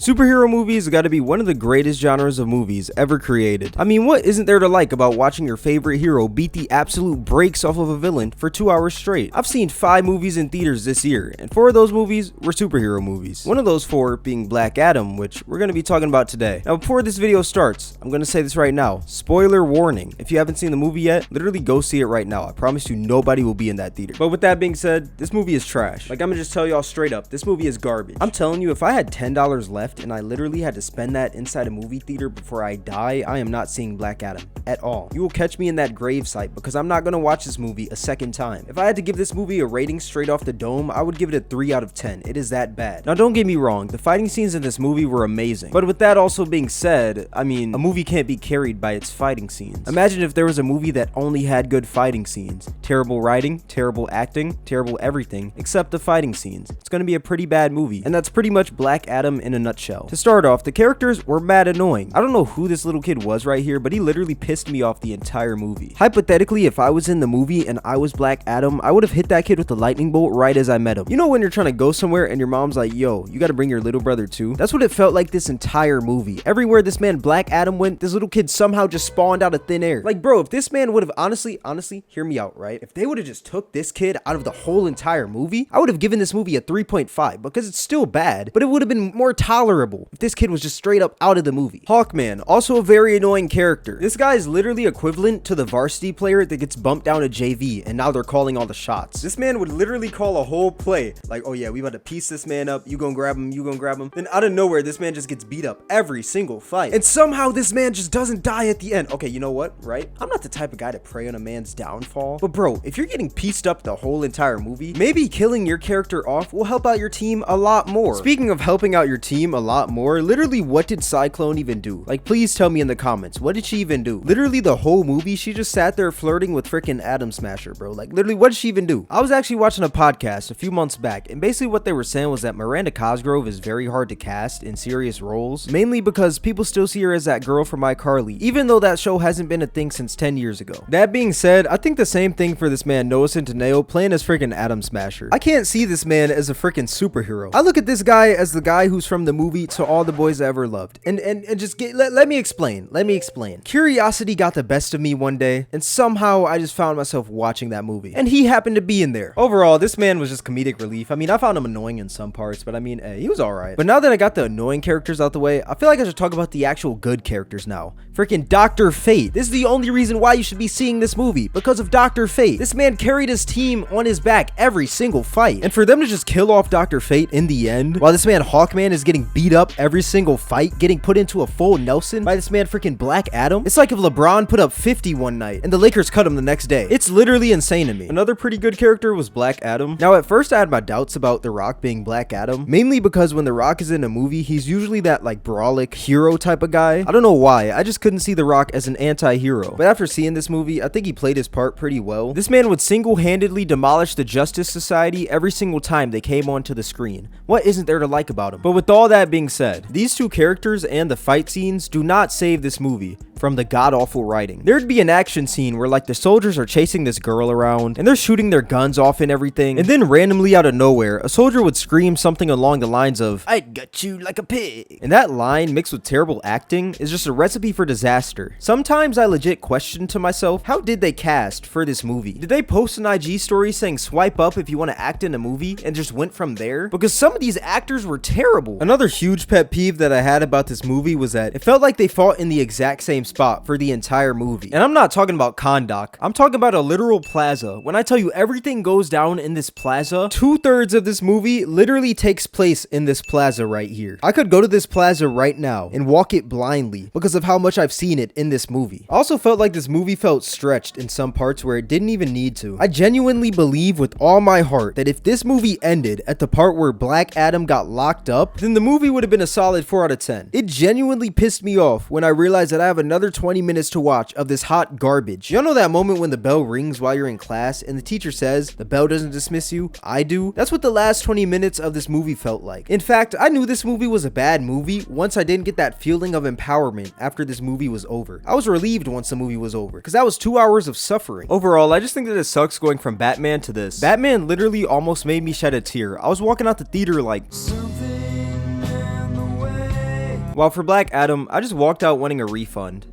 Superhero movies gotta be one of the greatest genres of movies ever created. I mean, what isn't there to like about watching your favorite hero beat the absolute brakes off of a villain for 2 hours straight? I've seen 5 movies in theaters this year, and 4 of those movies were superhero movies. One of those 4 being Black Adam, which we're gonna be talking about today. Now, before this video starts, I'm gonna say this right now. Spoiler warning. If you haven't seen the movie yet, literally go see it right now. I promise you nobody will be in that theater. But with that being said, this movie is trash. Like, I'm gonna just tell y'all straight up, this movie is garbage. I'm telling you, if I had $10 left and I literally had to spend that inside a movie theater before I die, I am not seeing Black Adam at all. You will catch me in that gravesite because I'm not gonna watch this movie a second time. If I had to give this movie a rating straight off the dome, I would give it a 3 out of 10. It is that bad. Now, don't get me wrong, the fighting scenes in this movie were amazing. But with that also being said, I mean, a movie can't be carried by its fighting scenes. Imagine if there was a movie that only had good fighting scenes. Terrible writing, terrible acting, terrible everything, except the fighting scenes. It's gonna be a pretty bad movie. And that's pretty much Black Adam in a nutshell. To start off, the characters were mad annoying. I don't know who this little kid was right here, but he literally pissed me off the entire movie. Hypothetically, if I was in the movie and I was Black Adam, I would have hit that kid with a lightning bolt right as I met him. You know when you're trying to go somewhere and your mom's like, yo, you gotta bring your little brother too? That's what it felt like this entire movie. Everywhere this man Black Adam went, this little kid somehow just spawned out of thin air. Like, bro, if this man would have honestly, hear me out, right? If they would have just took this kid out of the whole entire movie, I would have given this movie a 3.5 because it's still bad, but it would have been more tolerable if this kid was just straight up out of the movie. Hawkman, also a very annoying character. This guy is literally equivalent to the varsity player that gets bumped down to JV and now they're calling all the shots. This man would literally call a whole play like, oh yeah, we about to piece this man up, you gonna grab him, you gonna grab him. Then out of nowhere, this man just gets beat up every single fight. And somehow this man just doesn't die at the end. Okay, you know what, right? I'm not the type of guy to prey on a man's downfall, but bro, if you're getting pieced up the whole entire movie, maybe killing your character off will help out your team a lot more. Speaking of helping out your team a lot more, literally what did Cyclone even do? Like, please tell me in the comments, what did she even do? Literally the whole movie, she just sat there flirting with freaking Atom Smasher, bro. Like, literally, what did she even do? I was actually watching a podcast a few months back, and basically what they were saying was that Miranda Cosgrove is very hard to cast in serious roles, mainly because people still see her as that girl from iCarly, even though that show hasn't been a thing since 10 years ago. That being said, I think the same thing for this man Noah Centineo playing as freaking Atom Smasher. I can't see this man as a freaking superhero. I look at this guy as the guy who's from the movie To All the Boys I Ever Loved. And just let me explain. Curiosity got the best of me one day, and somehow I just found myself watching that movie. And he happened to be in there. Overall, this man was just comedic relief. I mean, I found him annoying in some parts, but I mean, hey, he was alright. But now that I got the annoying characters out the way, I feel like I should talk about the actual good characters now. Freaking Dr. Fate. This is the only reason why you should be seeing this movie, because of Dr. Fate. This man carried his team on his back every single fight. And for them to just kill off Dr. Fate in the end, while this man Hawkman is getting beat up every single fight, getting put into a full Nelson by this man freaking Black Adam. It's like if LeBron put up 50 one night and the Lakers cut him the next day. It's literally insane to me. Another pretty good character was Black Adam. Now, at first I had my doubts about The Rock being Black Adam, mainly because when The Rock is in a movie, he's usually that like brawlic hero type of guy. I don't know why, I just couldn't see The Rock as an anti-hero. But after seeing this movie, I think he played his part pretty well. This man would single-handedly demolish the Justice Society every single time they came onto the screen. What isn't there to like about him? But with all that being said, these two characters and the fight scenes do not save this movie from the god-awful writing. There'd be an action scene where like the soldiers are chasing this girl around and they're shooting their guns off and everything, and then randomly out of nowhere a soldier would scream something along the lines of, "I gut you like a pig." And that line mixed with terrible acting is just a recipe for disaster. Sometimes I legit question to myself, how did they cast for this movie? Did they post an IG story saying swipe up if you want to act in a movie and just went from there? Because some of these actors were terrible. Another huge pet peeve that I had about this movie was that it felt like they fought in the exact same spot for the entire movie. And I'm not talking about Kahndaq. I'm talking about a literal plaza. When I tell you everything goes down in this plaza, 2/3 of this movie literally takes place in this plaza right here. I could go to this plaza right now and walk it blindly because of how much I've seen it in this movie. I also felt like this movie felt stretched in some parts where it didn't even need to. I genuinely believe with all my heart that if this movie ended at the part where Black Adam got locked up, then the movie would have been a solid 4 out of 10. It genuinely pissed me off when I realized that I have another 20 minutes to watch of this hot garbage. Y'all know that moment when the bell rings while you're in class and the teacher says, "The bell doesn't dismiss you, I do"? That's what the last 20 minutes of this movie felt like. In fact, I knew this movie was a bad movie once I didn't get that feeling of empowerment after this movie was over. I was relieved once the movie was over because that was 2 hours of suffering. Overall, I just think that it sucks going from Batman to this. Batman literally almost made me shed a tear. I was walking out the theater like, something in the way While for Black Adam, I just walked out wanting a refund.